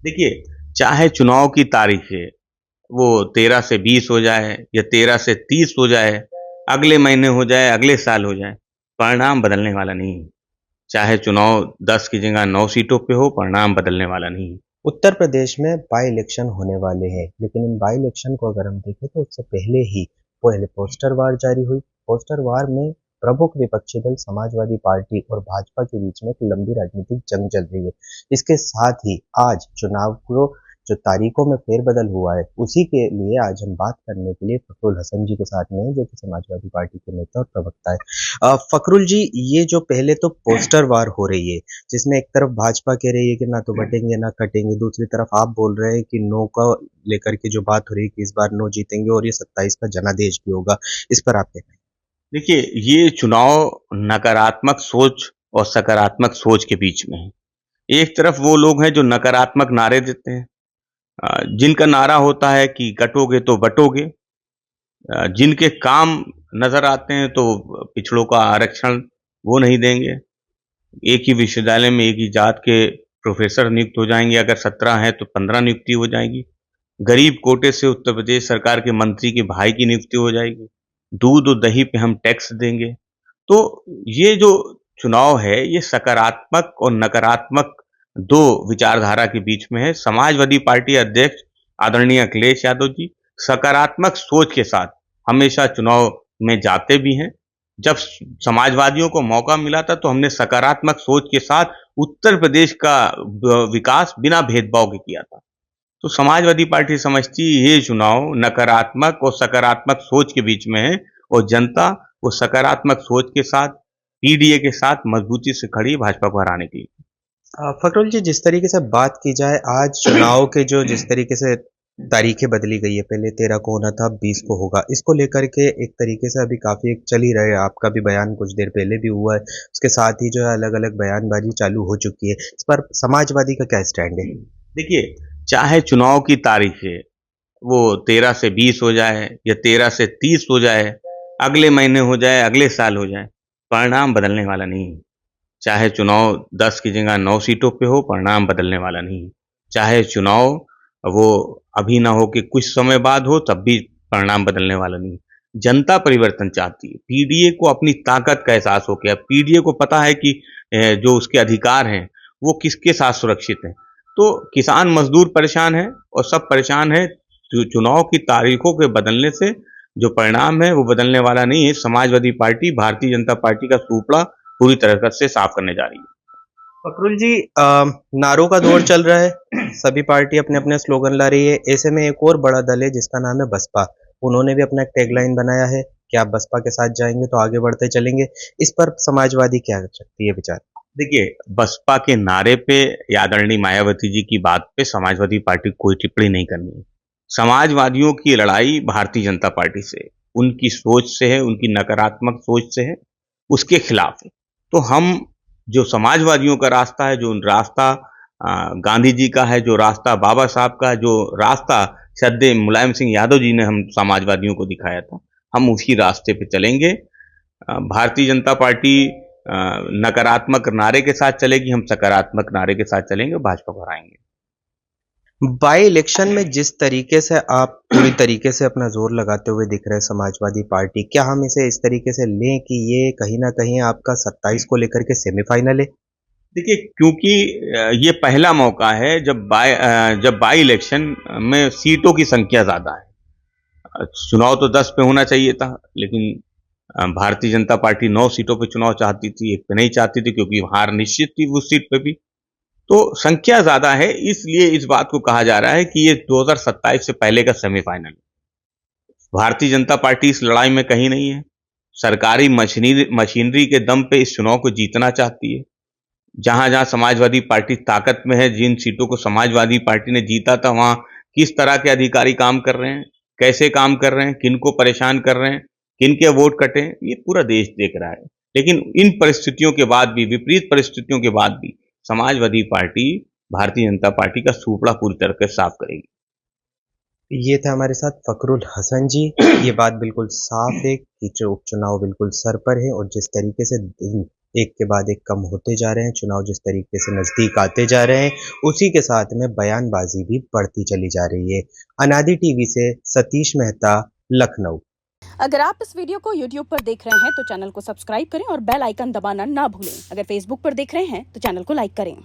देखिए, चाहे चुनाव की तारीखें वो 13 से 20 हो जाए या 13 से 30 हो जाए, अगले महीने हो जाए, अगले साल हो जाए, परिणाम बदलने वाला नहीं है। चाहे चुनाव 10 की जगह 9 सीटों पे हो, परिणाम बदलने वाला नहीं है। उत्तर प्रदेश में बाई इलेक्शन होने वाले हैं, लेकिन इन बाई इलेक्शन को अगर हम देखें तो उससे पहले ही पहले पोस्टर वार जारी हुई। पोस्टर वार में प्रमुख विपक्षी दल समाजवादी पार्टी और भाजपा के बीच में एक लंबी राजनीतिक जंग चल रही है। इसके साथ ही आज चुनाव को जो तारीखों में फेरबदल हुआ है, उसी के लिए आज हम बात करने के लिए फखरुल हसन जी के साथ में हैं, जो कि समाजवादी पार्टी के नेता और प्रवक्ता है। फखरुल जी, ये जो पहले तो पोस्टर वार हो रही है, जिसमें एक तरफ भाजपा कह रही है कि ना तो बटेंगे ना कटेंगे, दूसरी तरफ आप बोल रहे हैं कि नो का लेकर के जो बात हो रही है कि इस बार नो जीतेंगे और ये 27 का जनादेश भी होगा। इस पर आप क्या कहें? देखिए, ये चुनाव नकारात्मक सोच और सकारात्मक सोच के बीच में है। एक तरफ वो लोग हैं जो नकारात्मक नारे देते हैं, जिनका नारा होता है कि कटोगे तो बटोगे, जिनके काम नज़र आते हैं तो पिछड़ों का आरक्षण वो नहीं देंगे। एक ही विश्वविद्यालय में एक ही जात के प्रोफ़ेसर नियुक्त हो जाएँगे, अगर 17 हैं तो 15 नियुक्ति हो जाएगी। गरीब कोटे से उत्तर प्रदेश सरकार के मंत्री के भाई की नियुक्ति हो जाएगी। दूध और दही पे हम टैक्स देंगे। तो ये जो चुनाव है, ये सकारात्मक और नकारात्मक 2 विचारधारा के बीच में है। समाजवादी पार्टी अध्यक्ष आदरणीय अखिलेश यादव जी सकारात्मक सोच के साथ हमेशा चुनाव में जाते भी हैं। जब समाजवादियों को मौका मिला था, तो हमने सकारात्मक सोच के साथ उत्तर प्रदेश का विकास बिना भेदभाव के किया था। तो समाजवादी पार्टी समझती है ये चुनाव नकारात्मक और सकारात्मक सोच के बीच में है और जनता वो सकारात्मक सोच के साथ पीडीए के साथ मजबूती से खड़ी है भाजपा को हराने के लिए। फखरुल जी, जिस तरीके से बात की जाए आज चुनाव के जो जिस तरीके से तारीखें बदली गई है, पहले 13 को होना था, 20 को होगा, इसको लेकर के एक तरीके से अभी काफी एक चल ही रहे हैं। आपका भी बयान कुछ देर पहले भी हुआ है, उसके साथ ही जो है अलग अलग बयानबाजी चालू हो चुकी है। इस पर समाजवादी का क्या स्टैंड है? देखिए, चाहे चुनाव की तारीखें वो 13 से 20 हो जाए या 13 से 30 हो जाए, अगले महीने हो जाए, अगले साल हो जाए, परिणाम बदलने वाला नहीं है। चाहे चुनाव 10 की जगह 9 सीटों पे हो, परिणाम बदलने वाला नहीं है। चाहे चुनाव वो अभी ना हो कि कुछ समय बाद हो, तब भी परिणाम बदलने वाला नहीं है। जनता परिवर्तन चाहती है। पीडीए को अपनी ताकत का एहसास हो गया। पीडीए को पता है कि जो उसके अधिकार हैं, वो किसके साथ सुरक्षित हैं। तो किसान मजदूर परेशान हैं और सब परेशान हैं। चुनाव की तारीखों के बदलने से जो परिणाम है, वो बदलने वाला नहीं है। समाजवादी पार्टी, भारतीय जनता पार्टी का सूपड़ा पूरी तरह से साफ करने जा रही है। फखरुल जी, नारों का दौर चल रहा है, सभी पार्टी अपने अपने स्लोगन ला रही है। ऐसे में एक और बड़ा दल है जिसका नाम है बसपा। उन्होंने भी अपना एक टैगलाइन बनाया है कि आप बसपा के साथ जाएंगे तो आगे बढ़ते चलेंगे। इस पर समाजवादी क्या रखती है विचार? देखिए, बसपा के नारे पे या आदरणीय मायावती जी की बात पे समाजवादी पार्टी को कोई टिप्पणी नहीं करनी है। समाजवादियों की लड़ाई भारतीय जनता पार्टी से है, उनकी सोच से है, उनकी नकारात्मक सोच से है, उसके खिलाफ है। तो हम जो समाजवादियों का रास्ता है, जो रास्ता गांधी जी का है, जो रास्ता बाबा साहब का है, जो रास्ता सदैव मुलायम सिंह यादव जी ने हम समाजवादियों को दिखाया था, हम उसी रास्ते पे चलेंगे। भारतीय जनता पार्टी नकारात्मक नारे के साथ चलेगी, हम सकारात्मक नारे के साथ चलेंगे, भाजपा को हराएँगे। बाई इलेक्शन में जिस तरीके से आप पूरी तरीके से अपना जोर लगाते हुए दिख रहे हैं समाजवादी पार्टी, क्या हम इसे इस तरीके से लें कि ये कहीं ना कहीं आपका 27 को लेकर के सेमीफाइनल है? देखिए, क्योंकि ये पहला मौका है जब बाई इलेक्शन में सीटों की संख्या ज़्यादा है। चुनाव तो 10 पे होना चाहिए था, लेकिन भारतीय जनता पार्टी 9 सीटों पे चुनाव चाहती थी, 1 पे नहीं चाहती थी क्योंकि हार निश्चित थी उस सीट पे भी। तो संख्या ज़्यादा है, इसलिए इस बात को कहा जा रहा है कि ये 2027 से पहले का सेमीफाइनल है। भारतीय जनता पार्टी इस लड़ाई में कहीं नहीं है। सरकारी मशीनरी के दम पे इस चुनाव को जीतना चाहती है। जहां-जहां समाजवादी पार्टी ताकत में है, जिन सीटों को समाजवादी पार्टी ने जीता था, वहां किस तरह के अधिकारी काम कर रहे हैं, कैसे काम कर रहे हैं, किनको परेशान कर रहे हैं, किनके वोट कटे हैं, ये पूरा देश देख रहा है। लेकिन इन परिस्थितियों के बाद भी, विपरीत परिस्थितियों के बाद भी समाजवादी पार्टी भारतीय जनता पार्टी का सूपड़ा पूरी तरह से साफ करेगी। ये थे हमारे साथ फखरुल हसन जी। ये बात बिल्कुल साफ है कि जो उपचुनाव बिल्कुल सर पर है और जिस तरीके से एक के बाद एक कम होते जा रहे हैं, चुनाव जिस तरीके से नज़दीक आते जा रहे हैं, उसी के साथ में बयानबाजी भी बढ़ती चली जा रही है। अनादि टीवी से सतीश मेहता, लखनऊ। अगर आप इस वीडियो को YouTube पर देख रहे हैं तो चैनल को सब्सक्राइब करें और बेल आइकन दबाना ना भूलें। अगर Facebook पर देख रहे हैं तो चैनल को लाइक करें।